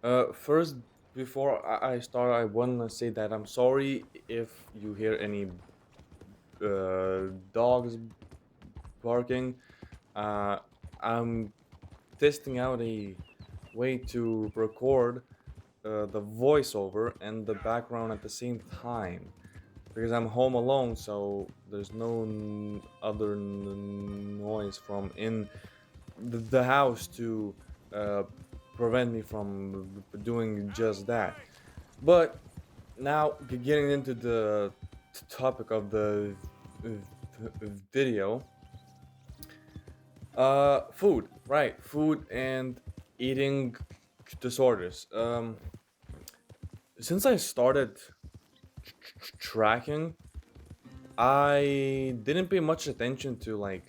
First, before I start, I want to say that I'm sorry if you hear any dogs barking. Uh, I'm testing out a way to record the voiceover and the background at the same time because I'm home alone, so there's no other noise from in the house to uh, prevent me from doing just that. But now getting into the topic of the video, food, right? Food and eating disorders. Since I started tracking, I didn't pay much attention to like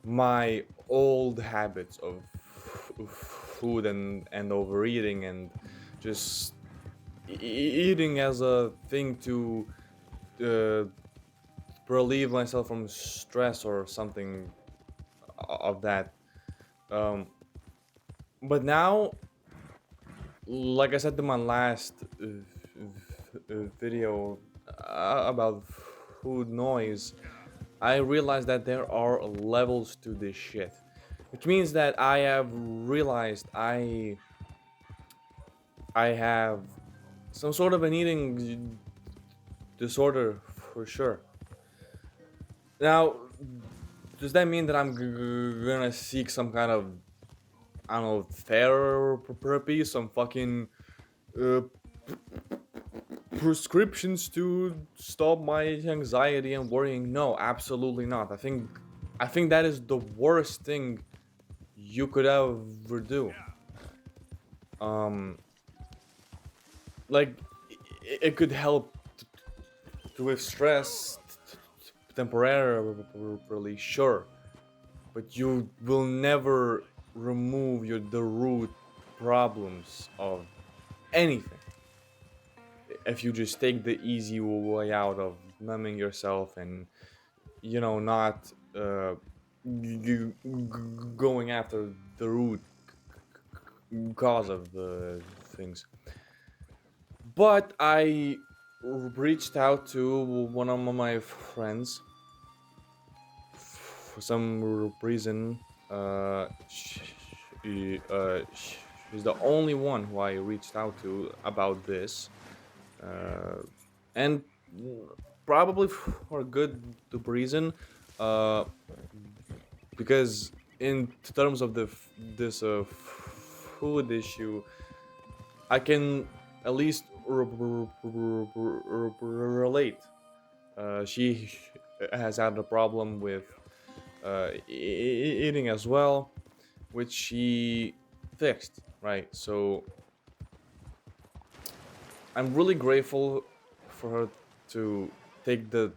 my old habits of food and overeating and just eating as a thing to uh, relieve myself from stress or something of that. Um, but now, like I said in my last video about food noise, I realized that there are levels to this shit. Which means that I have realized I have some sort of an eating disorder for sure. Now, does that mean that I'm gonna seek some kind of, I don't know, therapy, some fucking uh, prescriptions to stop my anxiety and worrying? No, absolutely not. I think that is the worst thing you could ever do. Um, like it could help with stress temporarily, sure, but you will never remove the root problems of anything if you just take the easy way out of numbing yourself and not going after the root cause of the things. But I reached out to one of my friends for some reason. She's the only one who I reached out to about this, uh, and probably for a good reason, uh, because in terms of this food issue, I can at least relate. She has had a problem with eating as well, which she fixed, right? So I'm really grateful for her to take the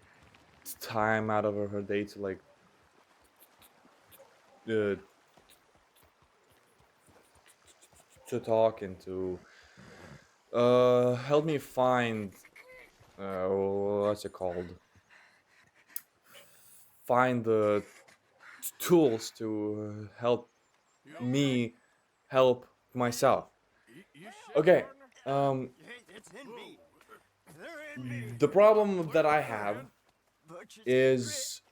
time out of her day to like uh, to talk and to help me find what's it called? Find the tools to help me help myself. Okay. The problem that I have is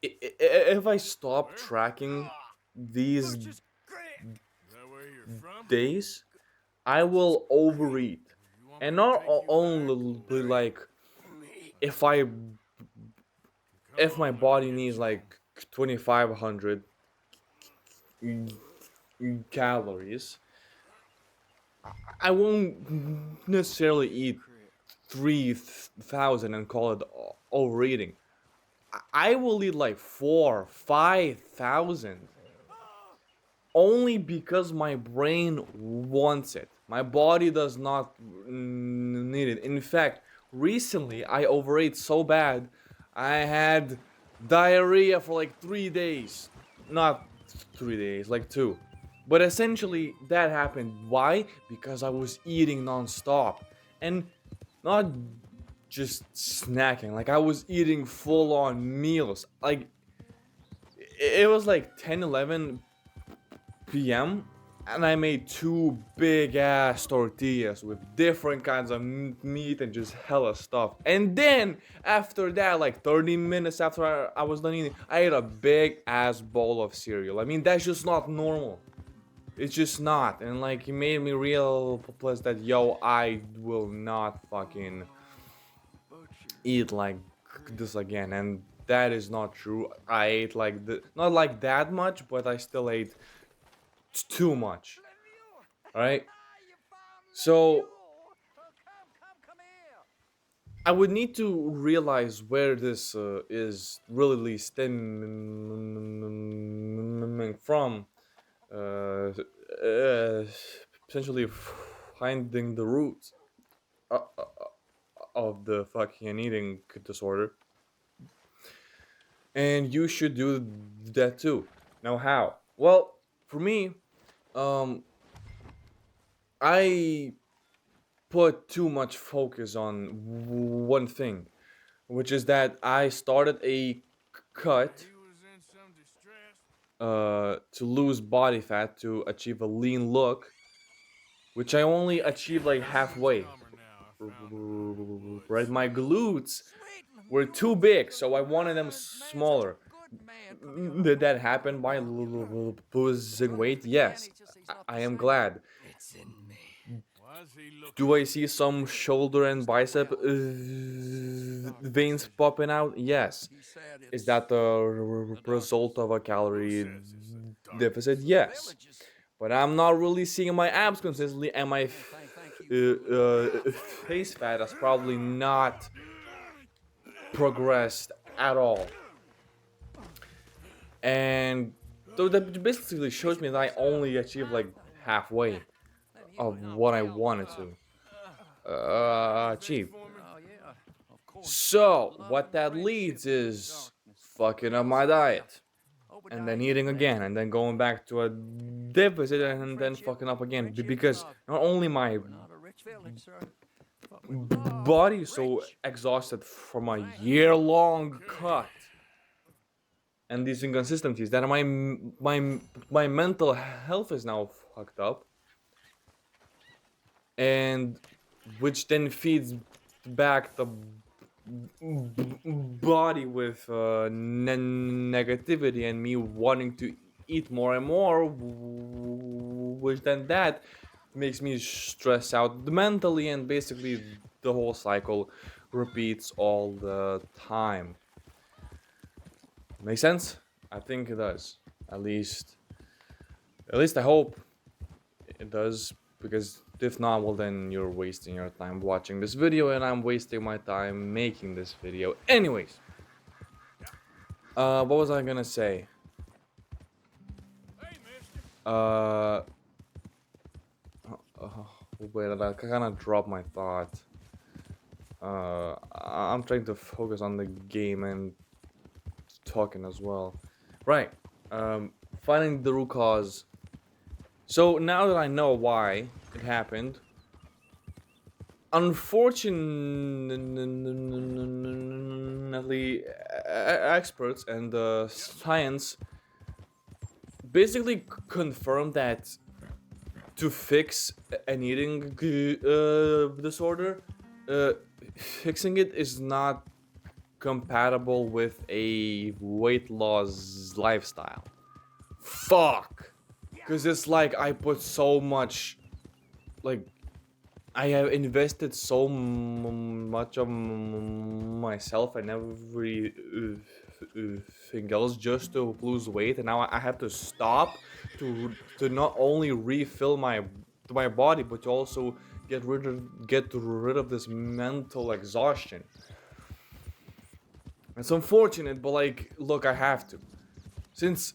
if I stop tracking these days, I will overeat, and not only like if I if my body needs like 2,500 calories, I won't necessarily eat 3,000 and call it overeating. I will eat like 4, 5,000 only because my brain wants it. My body does not need it. In fact, recently I overate so bad, I had diarrhea for like 3 days. Not 3 days, like two. But essentially, that happened. Why? Because I was eating nonstop. And not just snacking. Like, I was eating full on meals. Like, it was like 10, 11 p.m. and I made two big ass tortillas with different kinds of meat and just hella stuff. And then after that, like 30 minutes after I was done eating, I ate a big ass bowl of cereal. I mean, that's just not normal. It's just not. And like, it made me real plus that, yo, I will not fucking eat like this again. And that is not true. I ate like not like that much, but I still ate too much. Alright? So I would need to realize where this is really stemming from. Potentially finding the roots uh, uh, of the fucking eating disorder. And you should do that too. Now, how? Well, for me, um, I put too much focus on one thing, which is that I started a cut to lose body fat to achieve a lean look, which I only achieved like halfway. Right, my glutes were too big, so I wanted them smaller. Did that happen by losing weight? Yes, I am glad. Do I see some shoulder and bicep veins popping out? Yes. Is that the result of a calorie deficit? Yes. But I'm not really seeing my abs consistently, and my face fat has probably not progressed at all. And so that basically shows me that I only achieved like halfway of what I wanted to achieve. So what that leads is fucking up my diet, and then eating again, and then going back to a deficit, and then fucking up again. Because not only my body is so exhausted from a year-long cut and these inconsistencies that my mental health is now fucked up, and which then feeds back the body with negativity and me wanting to eat more and more, which then that makes me stress out mentally, and basically the whole cycle repeats all the time. Make sense? I think it does. At least I hope it does, because if not, well, then you're wasting your time watching this video and I'm wasting my time making this video. Anyways, what was I gonna say? Uh, Wait, I kind of dropped my thought. I'm trying to focus on the game and talking as well. Right. Finding the root cause. So now that I know why it happened, unfortunately, experts and science basically confirmed that to fix an eating disorder, fixing it is not compatible with a weight loss lifestyle. Fuck. Because it's like I put so much, like, I have invested so much of myself and everything else just to lose weight, and now I have to stop to not only refill my body, but to also get rid of this mental exhaustion. It's unfortunate, but like, look, I have to. Since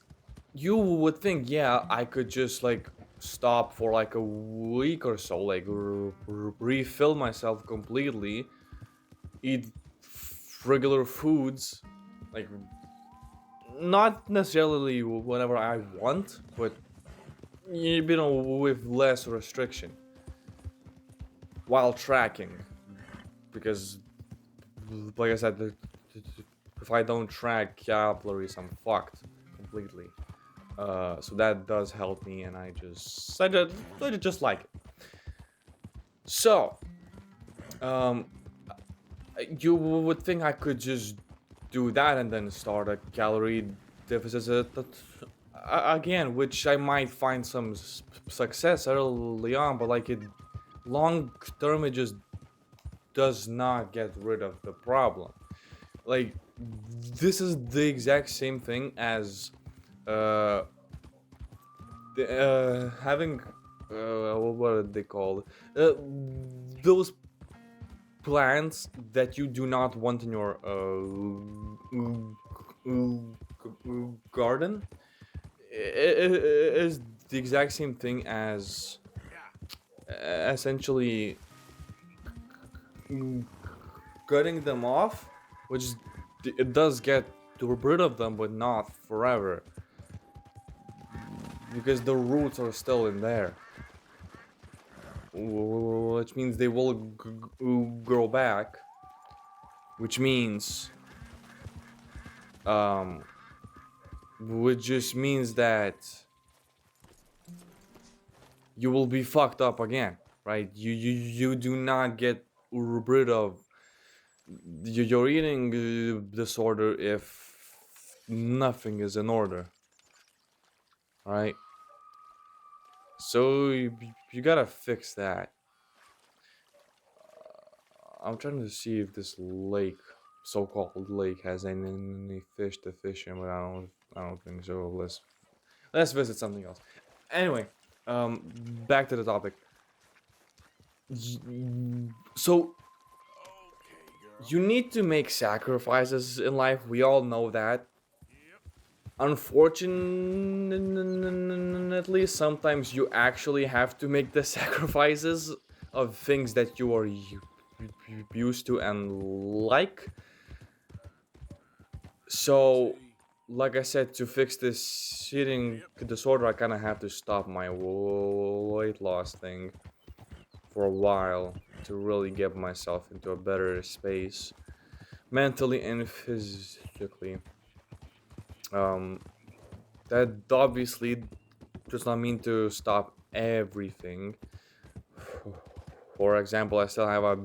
you would think, yeah, I could just like stop for like a week or so, like refill myself completely, eat regular foods, like not necessarily whenever I want, but you know, with less restriction while tracking, because like I said, if I don't track calories, I'm fucked completely. So that does help me, and I just like it. So, um, you would think I could just do that and then start a calorie deficit again, which I might find some success early on, but like it long term, it just does not get rid of the problem. Like this is the exact same thing as uh, having what are they called? Those plants that you do not want in your garden is the exact same thing as essentially cutting them off, which it does get rid of them, but not forever, because the roots are still in there, which means they will grow back, which means um, which just means that you will be fucked up again, right? You do not get rid of your eating disorder if nothing is in order, right? So you gotta fix that. I'm trying to see if this lake, so-called lake, has any fish to fish in, but I don't think so. Let's visit something else. Anyway, back to the topic. So you need to make sacrifices in life. We all know that. Unfortunately, sometimes you actually have to make the sacrifices of things that you are used to and like. So, like I said, to fix this eating disorder, I kind of have to stop my weight loss thing for a while to really get myself into a better space, mentally and physically. Um, that obviously does not mean to stop everything. For example, I still have a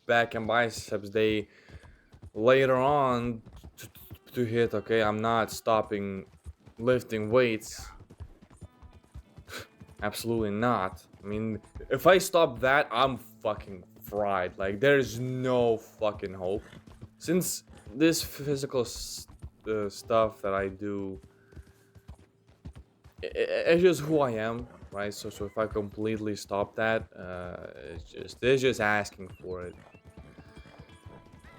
back and biceps day later on to hit. Okay, I'm not stopping lifting weights. Absolutely not. I mean, if I stop that, I'm fucking fried. Like, there's no fucking hope. Since this physical stuff that I do, it's just who I am, right? So if I completely stop that, it's just asking for it.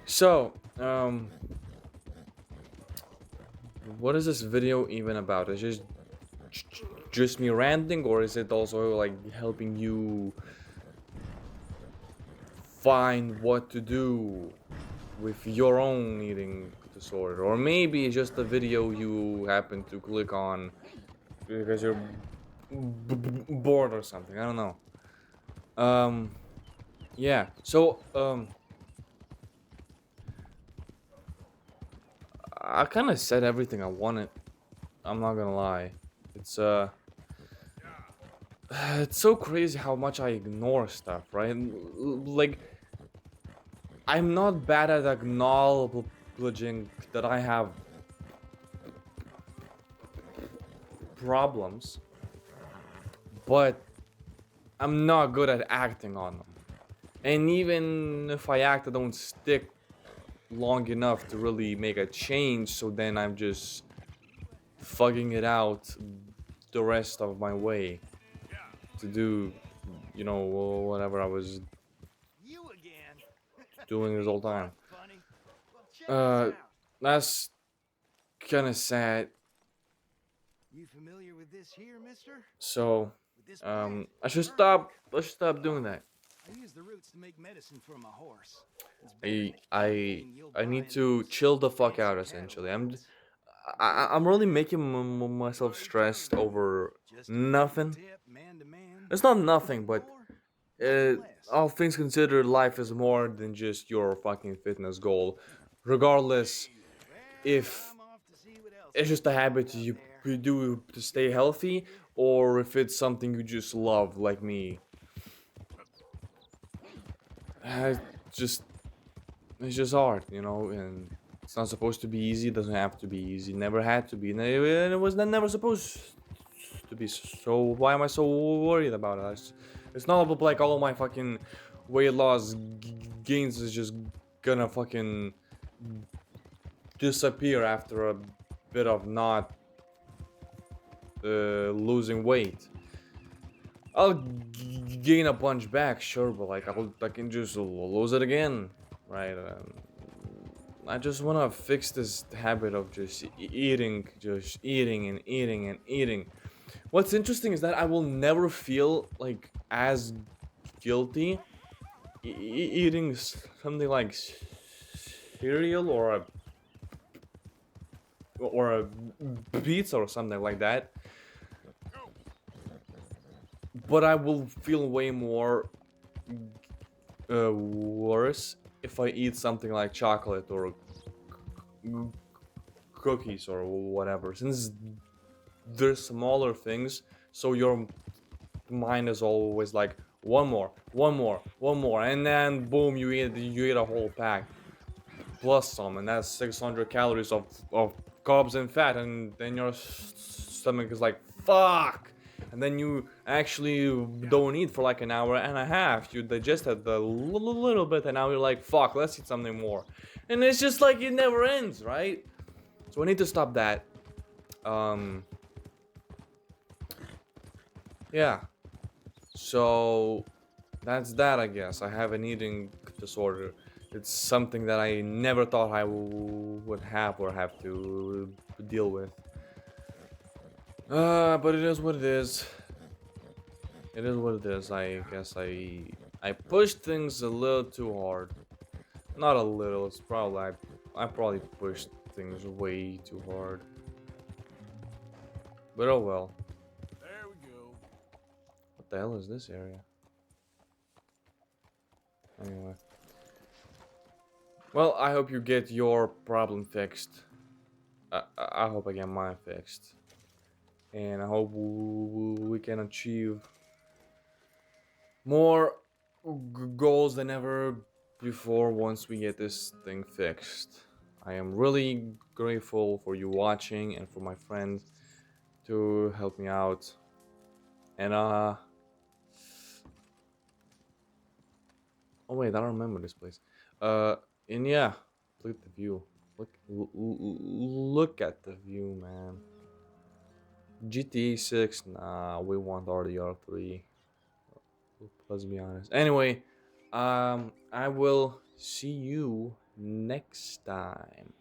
So, what is this video even about? Is just me ranting, or is it also like helping you find what to do with your own eating disorder? Or maybe it's just a video you happen to click on because you're bored or something. I don't know. Yeah. So I kind of said everything I wanted. I'm not gonna lie. It's it's so crazy how much I ignore stuff, right? Like, I'm not bad at acknowledging that I have problems, but I'm not good at acting on them. And even if I act, I don't stick long enough to really make a change, so then I'm just fucking it out the rest of my way to do, whatever I was You again. doing this whole All right, time. funny. Well, check this Uh, out. that's kind of sad. You familiar with this here, mister? So, With this plant? I should Burdock. stop. I should stop doing that. I use the roots to make medicine for my horse. It's better I than I anything you'll I buy need in to those chill the fuck fancy out. cattle Essentially, outlets. I'm really making myself stressed over Just a friendly nothing. tip, man to man. It's not Nothing nothing, but more, nothing less. all things considered, life is more than just your fucking fitness goal. Regardless Well, if I'm off to see what else it's is just a going habit on out you there. you do to stay healthy, or if it's something you just love, like me. I just It's just art, you know, and it's not supposed to be easy. It doesn't have to be easy. Never had to be, and it was never supposed to be. So why am I so worried about it? It's not like all my fucking weight loss gains is just gonna fucking disappear after a bit of not losing weight. I'll gain a bunch back, sure, but like I can just lose it again, right? I just wanna fix this habit of just eating, just eating and eating and eating. What's interesting is that I will never feel like as guilty eating something like cereal or a pizza or something like that. But I will feel way more worse if I eat something like chocolate or cookies or whatever, since they're smaller things, so your mind is always like one more, one more, one more, and then boom, you eat a whole pack plus some, and that's 600 calories of carbs and fat, and then your stomach is like fuck, and then you actually don't eat for like an hour and a half. You digested a little bit, and now you're like fuck, let's eat something more, and it's just like it never ends, right? So I need to stop that. um yeah, so that's that, I guess. I have an eating disorder. It's something that I never thought I would have or have to deal with. But it is what it is. It is what it is. I guess I pushed things a little too hard. Not a little. It's probably I probably pushed things way too hard. But oh well. There we go. What the hell is this area? Anyway. Well, I hope you get your problem fixed. I hope I get mine fixed. And I hope we can achieve more goals than ever before once we get this thing fixed. I am really grateful for you watching and for my friend to help me out. And oh wait, I don't remember this place. And yeah, look at the view. Look at the view, man. GTA 6, nah, we want RDR3. Let's be honest. Anyway, I will see you next time.